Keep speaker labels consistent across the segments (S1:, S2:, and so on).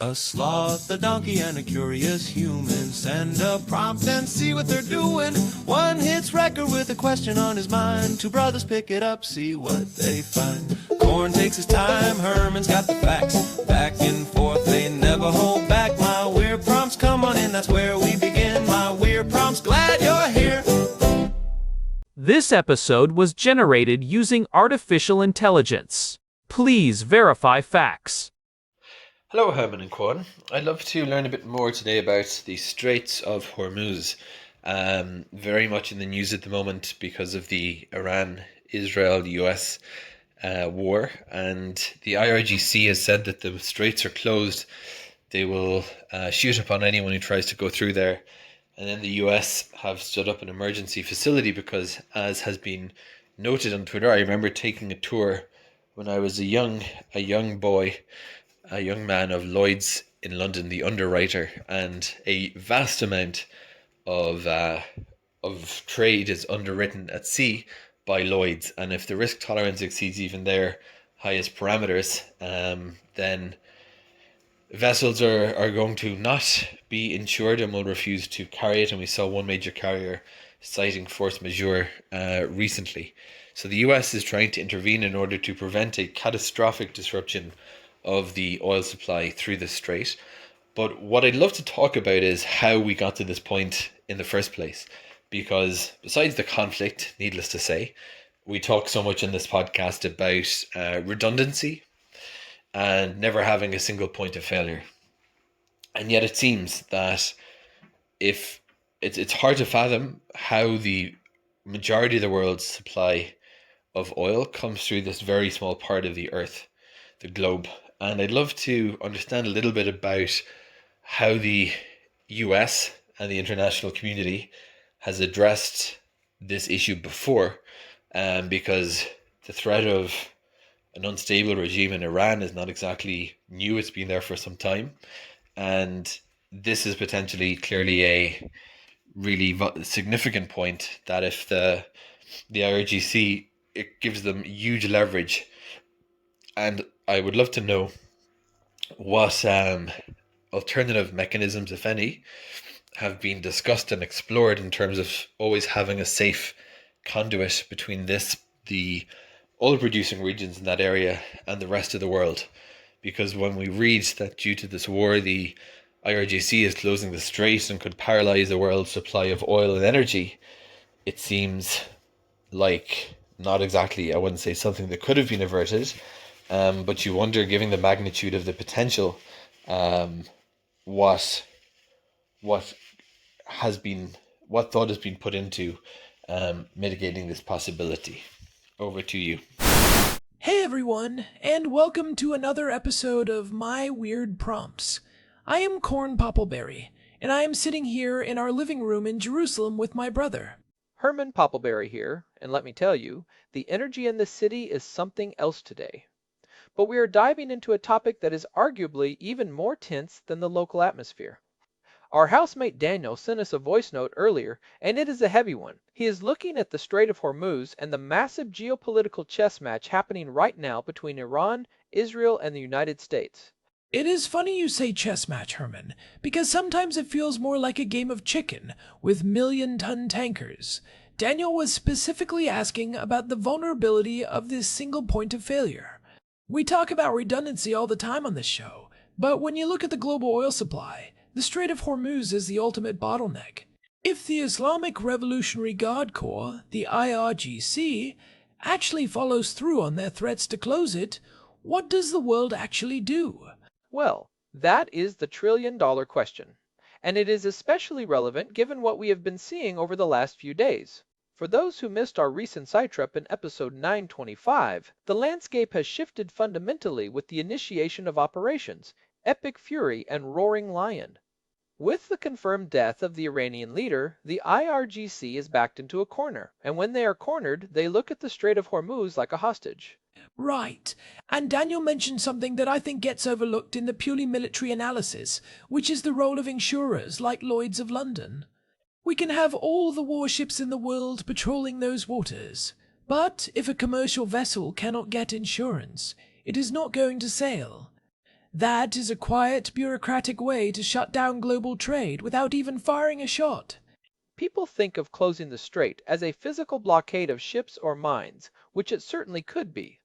S1: A sloth, a donkey, and a curious human send a prompt and see what they're doing. One hits record with a question on his mind. Two brothers pick it up, see what they find. Corn takes his time, Herman's got the facts. Back and forth, they never hold back. My weird prompts, come on in, that's where we begin. My weird prompts, glad you're here.
S2: This episode was generated using artificial intelligence. Please verify facts.
S3: Hello, Herman and Quan. I'd love to learn a bit more today about the Straits of Hormuz. Very much in the news at the moment because of the Iran-Israel-US war, and the IRGC has said that the straits are closed. They will shoot upon anyone who tries to go through there. And then the US have stood up an emergency facility because, as has been noted on Twitter, I remember taking a tour when I was a young man of Lloyd's in London, the underwriter, and a vast amount of trade is underwritten at sea by Lloyd's. And if the risk tolerance exceeds even their highest parameters, then vessels are going to not be insured and will refuse to carry it. And we saw one major carrier citing force majeure recently. So the US is trying to intervene in order to prevent a catastrophic disruption of the oil supply through the strait. But what I'd love to talk about is how we got to this point in the first place. Because besides the conflict, needless to say, we talk so much in this podcast about redundancy and never having a single point of failure. And yet it seems that if it's hard to fathom how the majority of the world's supply of oil comes through this very small part of the earth, the globe. And I'd love to understand a little bit about how the US and the international community has addressed this issue before, because the threat of an unstable regime in Iran is not exactly new. It's been there for some time. And this is potentially clearly a really significant point that if the IRGC, it gives them huge leverage. And I would love to know what alternative mechanisms, if any, have been discussed and explored in terms of always having a safe conduit between the oil-producing regions in that area and the rest of the world. Because when we read that due to this war, the IRGC is closing the strait and could paralyze the world's supply of oil and energy, it seems like not exactly, I wouldn't say something that could have been averted, but you wonder, given the magnitude of the potential, what thought has been put into mitigating this possibility. Over to you.
S4: Hey everyone, and welcome to another episode of My Weird Prompts. I am Corn Poppleberry, and I am sitting here in our living room in Jerusalem with my brother.
S5: Herman Poppleberry here, and let me tell you, the energy in this city is something else today. But we are diving into a topic that is arguably even more tense than the local atmosphere. Our housemate Daniel sent us a voice note earlier, and it is a heavy one. He is looking at the Strait of Hormuz and the massive geopolitical chess match happening right now between Iran, Israel, and the United States.
S4: It is funny you say chess match, Herman, because sometimes it feels more like a game of chicken with million-ton tankers. Daniel was specifically asking about the vulnerability of this single point of failure. We talk about redundancy all the time on this show, but when you look at the global oil supply, the Strait of Hormuz is the ultimate bottleneck. If the Islamic Revolutionary Guard Corps, the IRGC, actually follows through on their threats to close it, what does the world actually do?
S5: Well, that is the trillion-dollar question, and it is especially relevant given what we have been seeing over the last few days. For those who missed our recent site trip in episode 925, the landscape has shifted fundamentally with the initiation of operations Epic Fury and Roaring Lion. With the confirmed death of the Iranian leader, the IRGC is backed into a corner, and when they are cornered, they look at the Strait of Hormuz like a hostage.
S4: Right, and Daniel mentioned something that I think gets overlooked in the purely military analysis, which is the role of insurers like Lloyd's of London. We can have all the warships in the world patrolling those waters, but if a commercial vessel cannot get insurance, it is not going to sail. That is a quiet, bureaucratic way to shut down global trade without even firing a shot.
S5: People think of closing the strait as a physical blockade of ships or mines, which it certainly could be.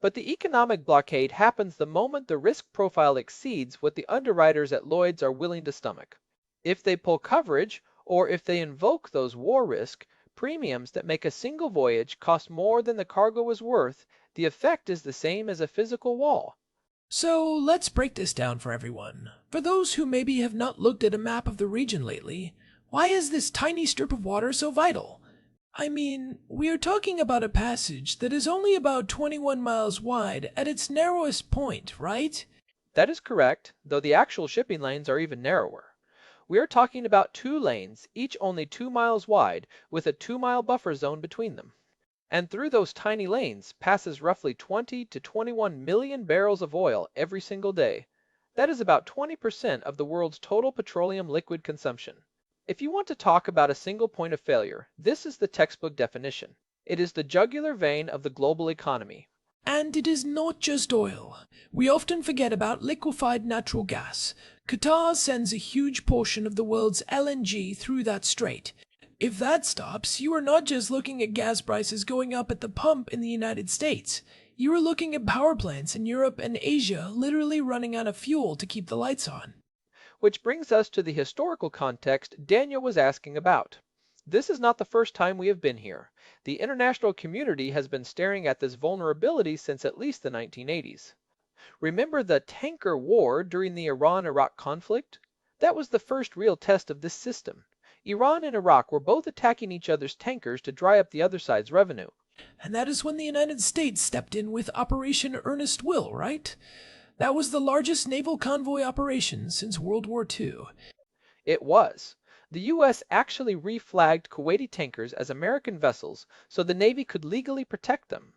S5: But the economic blockade happens the moment the risk profile exceeds what the underwriters at Lloyd's are willing to stomach. If they pull coverage, or if they invoke those war risk premiums that make a single voyage cost more than the cargo is worth, the effect is the same as a physical wall.
S4: So let's break this down for everyone. For those who maybe have not looked at a map of the region lately, why is this tiny strip of water so vital? I mean, we are talking about a passage that is only about 21 miles wide at its narrowest point, right?
S5: That is correct, though the actual shipping lanes are even narrower. We are talking about 2 lanes, each only 2 miles wide, with a 2-mile buffer zone between them. And through those tiny lanes passes roughly 20 to 21 million barrels of oil every single day. That is about 20% of the world's total petroleum liquid consumption. If you want to talk about a single point of failure, this is the textbook definition. It is the jugular vein of the global economy.
S4: And it is not just oil. We often forget about liquefied natural gas. Qatar sends a huge portion of the world's LNG through that strait. If that stops, you are not just looking at gas prices going up at the pump in the United States. You are looking at power plants in Europe and Asia literally running out of fuel to keep the lights on.
S5: Which brings us to the historical context Daniel was asking about. This is not the first time we have been here. The international community has been staring at this vulnerability since at least the 1980s. Remember the tanker war during the Iran-Iraq conflict? That was the first real test of this system. Iran and Iraq were both attacking each other's tankers to dry up the other side's revenue.
S4: And that is when the United States stepped in with Operation Earnest Will, right? That was the largest naval convoy operation since World War II.
S5: It was. The U.S. actually reflagged Kuwaiti tankers as American vessels so the Navy could legally protect them.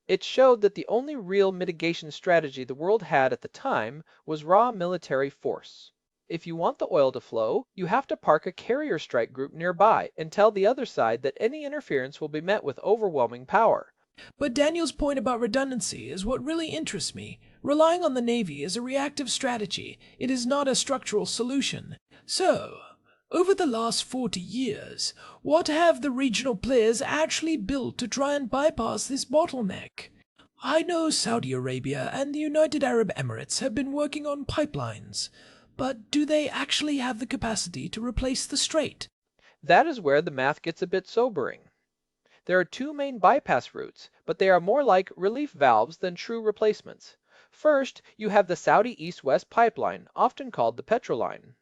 S5: It showed that the only real mitigation strategy the world had at the time was raw military force. If you want the oil to flow, you have to park a carrier strike group nearby and tell the other side that any interference will be met with overwhelming power.
S4: But Daniel's point about redundancy is what really interests me. Relying on the Navy is a reactive strategy. It is not a structural solution. So, over the last 40 years, what have the regional players actually built to try and bypass this bottleneck? I know Saudi Arabia and the United Arab Emirates have been working on pipelines, but do they actually have the capacity to replace the strait?
S5: That is where the math gets a bit sobering. There are 2 main bypass routes, but they are more like relief valves than true replacements. First, you have the Saudi East-West pipeline, often called the Petroline.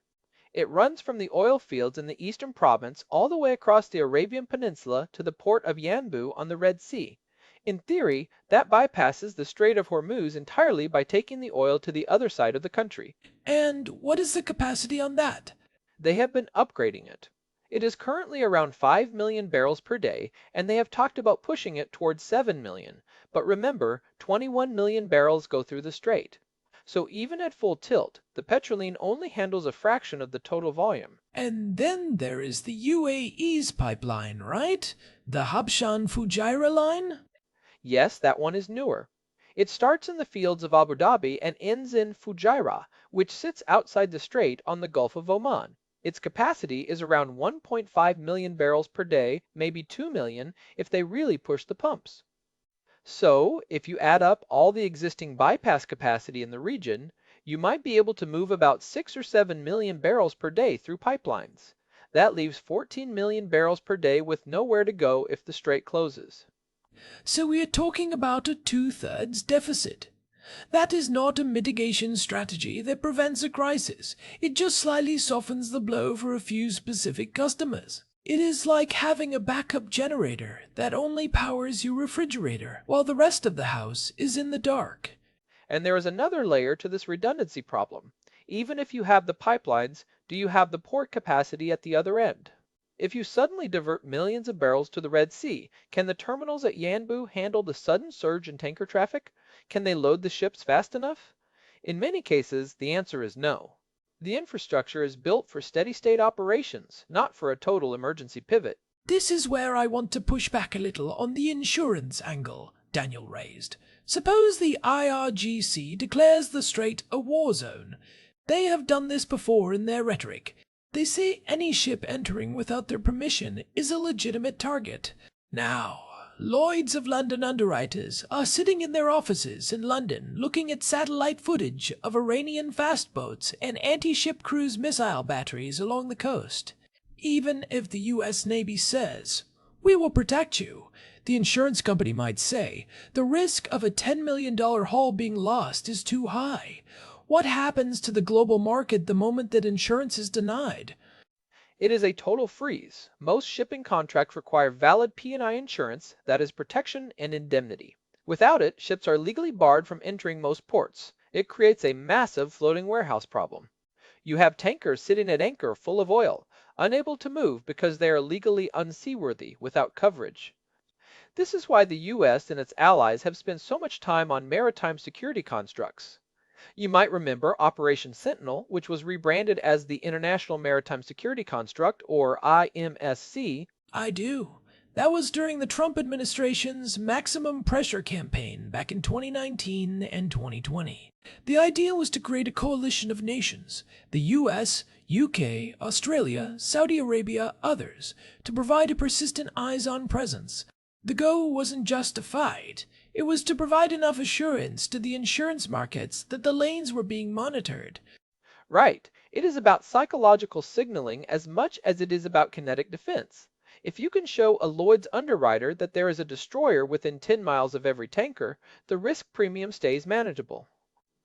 S5: It runs from the oil fields in the eastern province all the way across the Arabian Peninsula to the port of Yanbu on the Red Sea. In theory, that bypasses the Strait of Hormuz entirely by taking the oil to the other side of the country.
S4: And what is the capacity on that?
S5: They have been upgrading it. It is currently around 5 million barrels per day, and they have talked about pushing it towards 7 million. But remember, 21 million barrels go through the strait. So even at full tilt, the Petroline only handles a fraction of the total volume.
S4: And then there is the UAE's pipeline, right? The Habshan-Fujairah line?
S5: Yes, that one is newer. It starts in the fields of Abu Dhabi and ends in Fujairah, which sits outside the strait on the Gulf of Oman. Its capacity is around 1.5 million barrels per day, maybe 2 million if they really push the pumps. So, if you add up all the existing bypass capacity in the region, you might be able to move about 6 or 7 million barrels per day through pipelines. That leaves 14 million barrels per day with nowhere to go if the strait closes.
S4: So we are talking about a 2/3 deficit. That is not a mitigation strategy that prevents a crisis. It just slightly softens the blow for a few specific customers. It is like having a backup generator that only powers your refrigerator while the rest of the house is in the dark.
S5: And there is another layer to this redundancy problem. Even if you have the pipelines, do you have the port capacity at the other end? If you suddenly divert millions of barrels to the Red Sea, can the terminals at Yanbu handle the sudden surge in tanker traffic? Can they load the ships fast enough? In many cases, the answer is no. The infrastructure is built for steady-state operations, not for a total emergency pivot.
S4: This is where I want to push back a little on the insurance angle Daniel raised. Suppose the IRGC declares the strait a war zone. They have done this before in their rhetoric. They say any ship entering without their permission is a legitimate target. Now, Lloyd's of London underwriters are sitting in their offices in London looking at satellite footage of Iranian fast boats and anti-ship cruise missile batteries along the coast. Even if the U.S. Navy says, "We will protect you," the insurance company might say, the risk of a $10 million hull being lost is too high. What happens to the global market the moment that insurance is denied?
S5: It is a total freeze. Most shipping contracts require valid P&I insurance, that is protection and indemnity. Without it, ships are legally barred from entering most ports. It creates a massive floating warehouse problem. You have tankers sitting at anchor full of oil, unable to move because they are legally unseaworthy without coverage. This is why the US and its allies have spent so much time on maritime security constructs. You might remember Operation Sentinel, which was rebranded as the International Maritime Security Construct, or IMSC.
S4: I do. That was during the Trump administration's maximum pressure campaign back in 2019 and 2020. The idea was to create a coalition of nations, the US, UK, Australia, Saudi Arabia, others, to provide a persistent eyes-on presence. The goal wasn't just to fight. It was to provide enough assurance to the insurance markets that the lanes were being monitored.
S5: Right. It is about psychological signaling as much as it is about kinetic defense. If you can show a Lloyd's underwriter that there is a destroyer within 10 miles of every tanker, the risk premium stays manageable.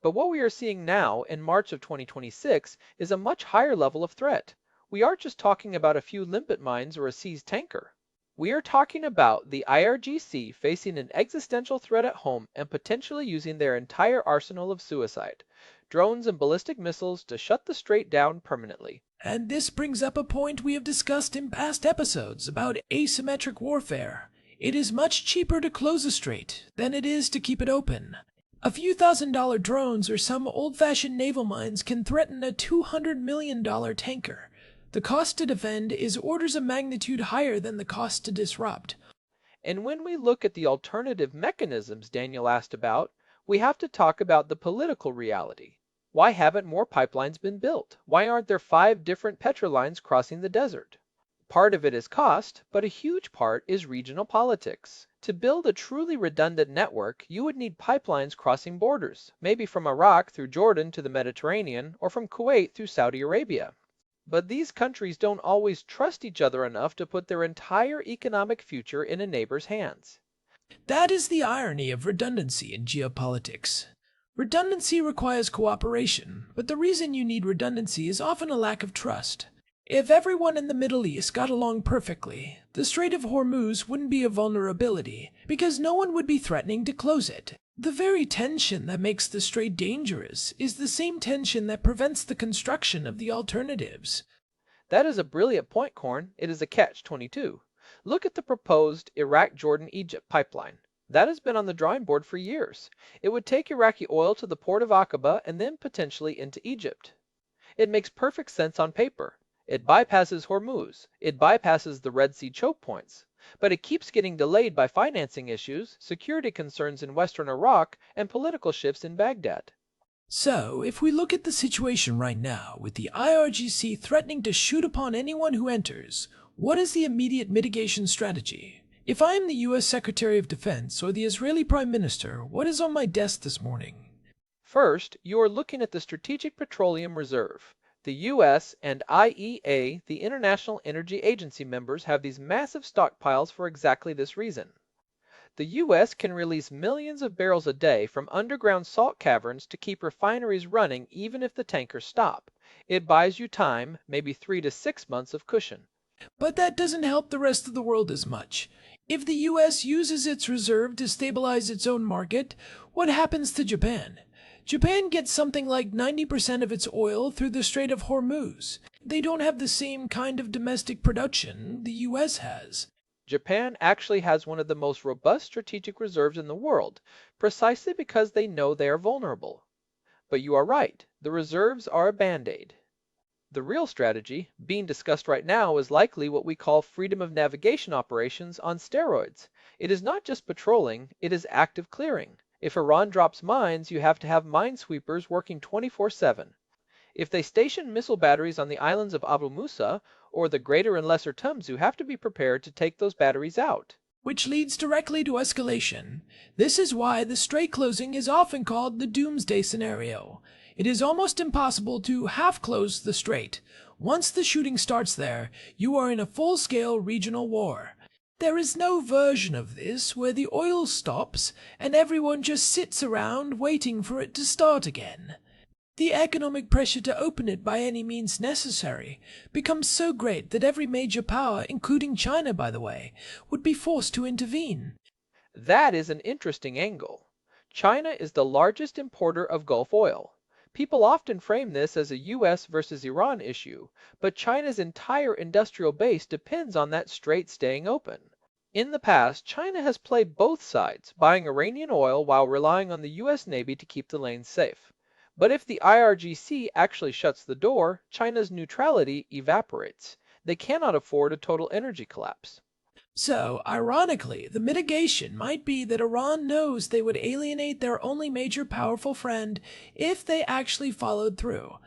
S5: But what we are seeing now, in March of 2026, is a much higher level of threat. We aren't just talking about a few limpet mines or a seized tanker. We are talking about the IRGC facing an existential threat at home and potentially using their entire arsenal of suicide, drones and ballistic missiles to shut the strait down permanently.
S4: And this brings up a point we have discussed in past episodes about asymmetric warfare. It is much cheaper to close a strait than it is to keep it open. A few $1,000 drones or some old-fashioned naval mines can threaten a $200 million tanker. The cost to defend is orders of magnitude higher than the cost to disrupt.
S5: And when we look at the alternative mechanisms Daniel asked about, we have to talk about the political reality. Why haven't more pipelines been built? Why aren't there 5 different petrolines crossing the desert? Part of it is cost, but a huge part is regional politics. To build a truly redundant network, you would need pipelines crossing borders, maybe from Iraq through Jordan to the Mediterranean, or from Kuwait through Saudi Arabia. But these countries don't always trust each other enough to put their entire economic future in a neighbor's hands.
S4: That is the irony of redundancy in geopolitics. Redundancy requires cooperation, but the reason you need redundancy is often a lack of trust. If everyone in the Middle East got along perfectly, the Strait of Hormuz wouldn't be a vulnerability, because no one would be threatening to close it. The very tension that makes the strait dangerous is the same tension that prevents the construction of the alternatives.
S5: That is a brilliant point, Korn. It is a catch-22. Look at the proposed Iraq-Jordan-Egypt pipeline. That has been on the drawing board for years. It would take Iraqi oil to the port of Aqaba and then potentially into Egypt. It makes perfect sense on paper. It bypasses Hormuz. It bypasses the Red Sea choke points. But it keeps getting delayed by financing issues, security concerns in western Iraq, and political shifts in Baghdad.
S4: So, if we look at the situation right now, with the IRGC threatening to shoot upon anyone who enters, what is the immediate mitigation strategy? If I am the US Secretary of Defense or the Israeli Prime Minister, what is on my desk this morning?
S5: First, you are looking at the Strategic Petroleum Reserve. The US and IEA, the International Energy Agency members, have these massive stockpiles for exactly this reason. The US can release millions of barrels a day from underground salt caverns to keep refineries running even if the tankers stop. It buys you time, maybe 3 to 6 months of cushion.
S4: But that doesn't help the rest of the world as much. If the US uses its reserve to stabilize its own market, what happens to Japan? Japan gets something like 90% of its oil through the Strait of Hormuz. They don't have the same kind of domestic production the US has.
S5: Japan actually has one of the most robust strategic reserves in the world, precisely because they know they are vulnerable. But you are right, the reserves are a band-aid. The real strategy, being discussed right now, is likely what we call freedom of navigation operations on steroids. It is not just patrolling, it is active clearing. If Iran drops mines, you have to have minesweepers working 24/7. If they station missile batteries on the islands of Abu Musa or the Greater and Lesser Tums, you have to be prepared to take those batteries out.
S4: Which leads directly to escalation. This is why the strait closing is often called the doomsday scenario. It is almost impossible to half-close the strait. Once the shooting starts there, you are in a full-scale regional war. There is no version of this where the oil stops and everyone just sits around waiting for it to start again. The economic pressure to open it by any means necessary becomes so great that every major power, including China by the way, would be forced to intervene.
S5: That is an interesting angle. China is the largest importer of Gulf oil. People often frame this as a US versus Iran issue, but China's entire industrial base depends on that strait staying open. In the past, China has played both sides, buying Iranian oil while relying on the US Navy to keep the lanes safe. But if the IRGC actually shuts the door, China's neutrality evaporates. They cannot afford a total energy collapse.
S4: So, ironically, the mitigation might be that Iran knows they would alienate their only major powerful friend if they actually followed through.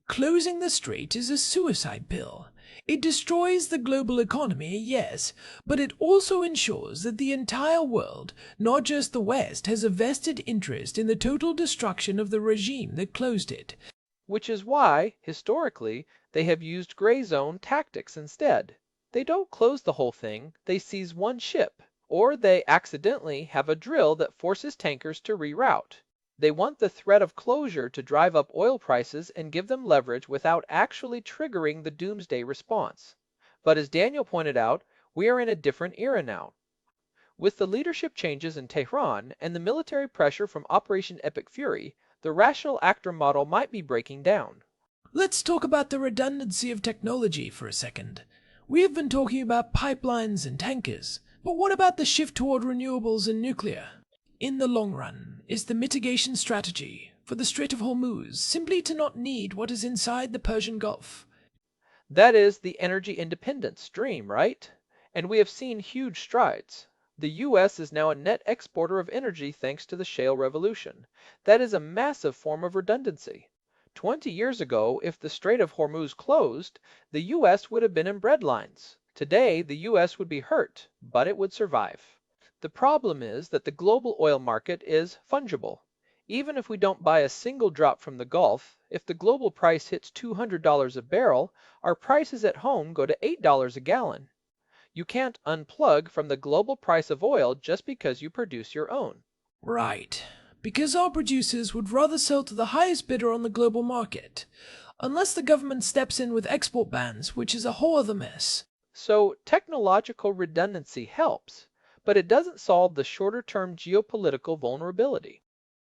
S4: Closing the strait is a suicide pill. It destroys the global economy, yes, but it also ensures that the entire world, not just the West, has a vested interest in the total destruction of the regime that closed it.
S5: Which is why, historically, they have used gray zone tactics instead. They don't close the whole thing, they seize one ship, or they accidentally have a drill that forces tankers to reroute. They want the threat of closure to drive up oil prices and give them leverage without actually triggering the doomsday response. But as Daniel pointed out, we are in a different era now. With the leadership changes in Tehran and the military pressure from Operation Epic Fury, the rational actor model might be breaking down.
S4: Let's talk about the redundancy of technology for a second. We have been talking about pipelines and tankers, but what about the shift toward renewables and nuclear? In the long run, is the mitigation strategy for the Strait of Hormuz simply to not need what is inside the Persian Gulf?
S5: That is the energy independence dream, right? And we have seen huge strides. The US is now a net exporter of energy thanks to the shale revolution. That is a massive form of redundancy. 20 years ago, if the Strait of Hormuz closed, the US would have been in breadlines. Today, the US would be hurt, but it would survive. The problem is that the global oil market is fungible. Even if we don't buy a single drop from the Gulf, if the global price hits $200 a barrel, our prices at home go to $8 a gallon. You can't unplug from the global price of oil just because you produce your own.
S4: Right, because our producers would rather sell to the highest bidder on the global market, unless the government steps in with export bans, which is a whole other mess.
S5: So technological redundancy helps, but it doesn't solve the shorter-term geopolitical vulnerability.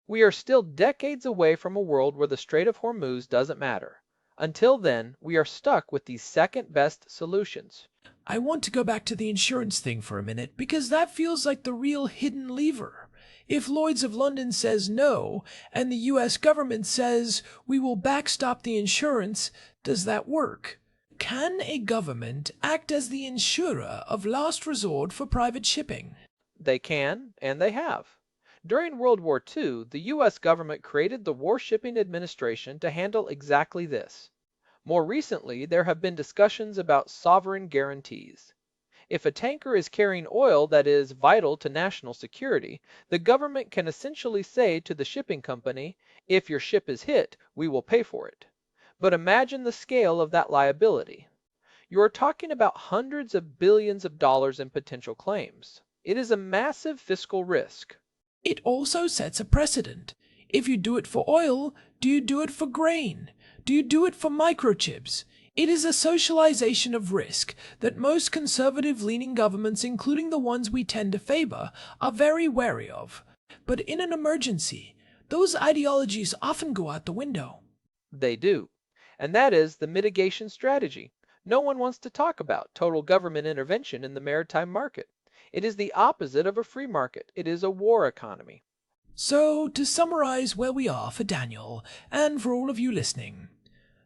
S5: We are still decades away from a world where the Strait of Hormuz doesn't matter. Until then, we are stuck with these second-best solutions.
S4: I want to go back to the insurance thing for a minute, because that feels like the real hidden lever. If Lloyd's of London says no, and the US government says we will backstop the insurance, does that work? Can a government act as the insurer of last resort for private shipping?
S5: They can, and they have. During World War II, the US government created the Warshipping Administration to handle exactly this. More recently, there have been discussions about sovereign guarantees. If a tanker is carrying oil that is vital to national security, the government can essentially say to the shipping company, if your ship is hit, we will pay for it. But imagine the scale of that liability. You are talking about hundreds of billions of dollars in potential claims. It is a massive fiscal risk.
S4: It also sets a precedent. If you do it for oil, do you do it for grain? Do you do it for microchips? It is a socialization of risk that most conservative-leaning governments, including the ones we tend to favor, are very wary of. But in an emergency, those ideologies often go out the window.
S5: They do. And that is the mitigation strategy. No one wants to talk about total government intervention in the maritime market. It is the opposite of a free market. It is a war economy.
S4: So, to summarize where we are for Daniel, and for all of you listening,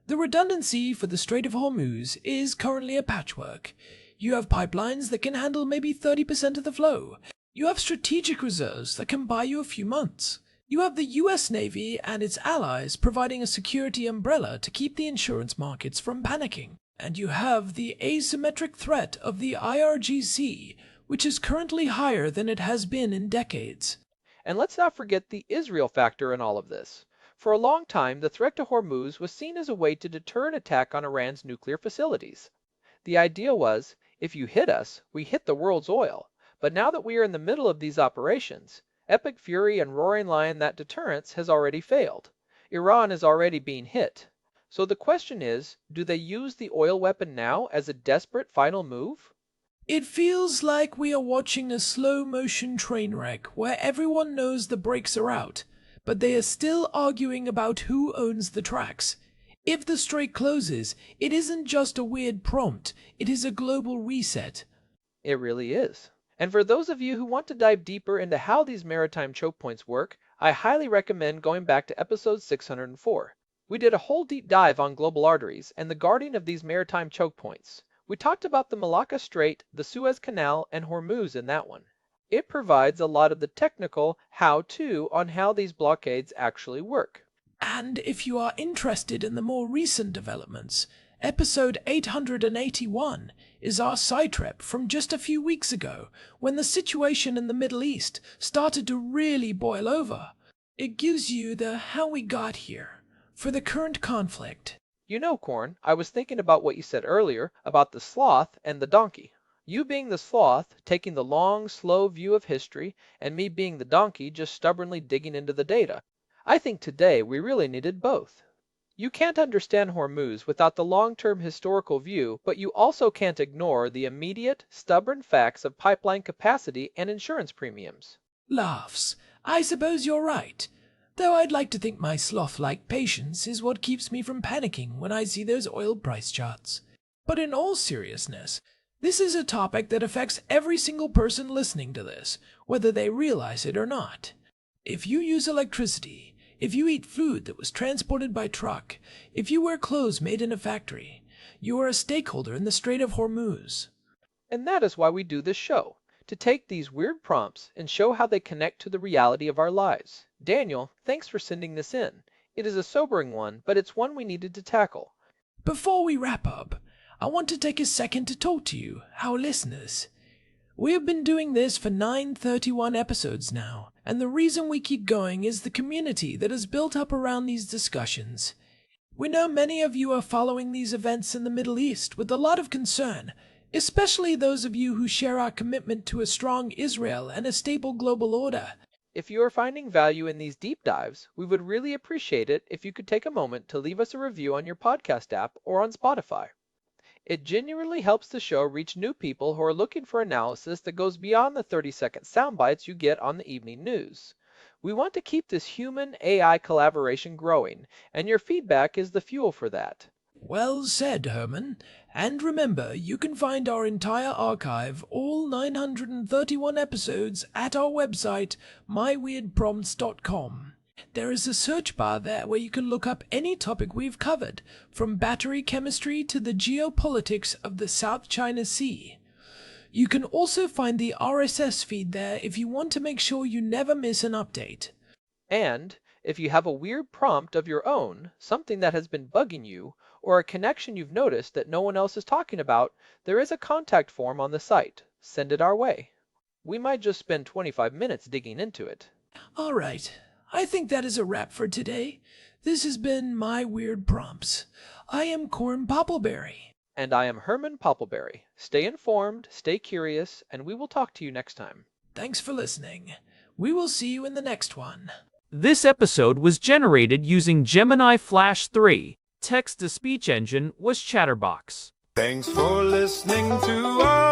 S4: the redundancy for the Strait of Hormuz is currently a patchwork. You have pipelines that can handle maybe 30% of the flow. You have strategic reserves that can buy you a few months. You have the US Navy and its allies providing a security umbrella to keep the insurance markets from panicking. And you have the asymmetric threat of the IRGC, which is currently higher than it has been in decades.
S5: And let's not forget the Israel factor in all of this. For a long time, the threat to Hormuz was seen as a way to deter an attack on Iran's nuclear facilities. The idea was, if you hit us, we hit the world's oil. But now that we are in the middle of these operations, epic fury and roaring lion, that deterrence has already failed. Iran is already being hit. So the question is, do they use the oil weapon now as a desperate final move?
S4: It feels like we are watching a slow-motion train wreck where everyone knows the brakes are out, but they are still arguing about who owns the tracks. If the strait closes, it isn't just a weird prompt, it is a global reset.
S5: It really is. And for those of you who want to dive deeper into how these maritime choke points work, I highly recommend going back to episode 604. We did a whole deep dive on global arteries and the guarding of these maritime choke points. We talked about the Malacca Strait, the Suez Canal, and Hormuz in that one. It provides a lot of the technical how-to on how these blockades actually work.
S4: And if you are interested in the more recent developments, episode 881 is our sidetrip from just a few weeks ago, when the situation in the Middle East started to really boil over. It gives you the how we got here for the current conflict.
S5: You know, Corn, I was thinking about what you said earlier about the sloth and the donkey. You being the sloth, taking the long, slow view of history, and me being the donkey, just stubbornly digging into the data. I think today we really needed both. You can't understand Hormuz without the long-term historical view, but you also can't ignore the immediate, stubborn facts of pipeline capacity and insurance premiums.
S4: Laughs. I suppose you're right. Though I'd like to think my sloth-like patience is what keeps me from panicking when I see those oil price charts. But in all seriousness, this is a topic that affects every single person listening to this, whether they realize it or not. If you use electricity, if you eat food that was transported by truck, if you wear clothes made in a factory, you are a stakeholder in the Strait of Hormuz.
S5: And that is why we do this show, to take these weird prompts and show how they connect to the reality of our lives. Daniel, thanks for sending this in. It is a sobering one, but it's one we needed to tackle.
S4: Before we wrap up, I want to take a second to talk to you, our listeners. We have been doing this for 931 episodes now, and the reason we keep going is the community that is built up around these discussions. We know many of you are following these events in the Middle East with a lot of concern, especially those of you who share our commitment to a strong Israel and a stable global order.
S5: If you are finding value in these deep dives, we would really appreciate it if you could take a moment to leave us a review on your podcast app or on Spotify. It genuinely helps the show reach new people who are looking for analysis that goes beyond the 30-second sound bites you get on the evening news. We want to keep this human-AI collaboration growing, and your feedback is the fuel for that.
S4: Well said, Herman. And remember, you can find our entire archive, all 931 episodes, at our website, myweirdprompts.com. There is a search bar there where you can look up any topic we've covered, from battery chemistry to the geopolitics of the South China Sea. You can also find the RSS feed there if you want to make sure you never miss an update.
S5: And if you have a weird prompt of your own, something that has been bugging you, or a connection you've noticed that no one else is talking about, there is a contact form on the site. Send it our way. We might just spend 25 minutes digging into it.
S4: All right. I think that is a wrap for today. This has been My Weird Prompts. I am Corn Poppleberry.
S5: And I am Herman Poppleberry. Stay informed, stay curious, and we will talk to you next time.
S4: Thanks for listening. We will see you in the next one.
S2: This episode was generated using Gemini Flash 3. Text-to-speech engine was Chatterbox.
S1: Thanks for listening to us.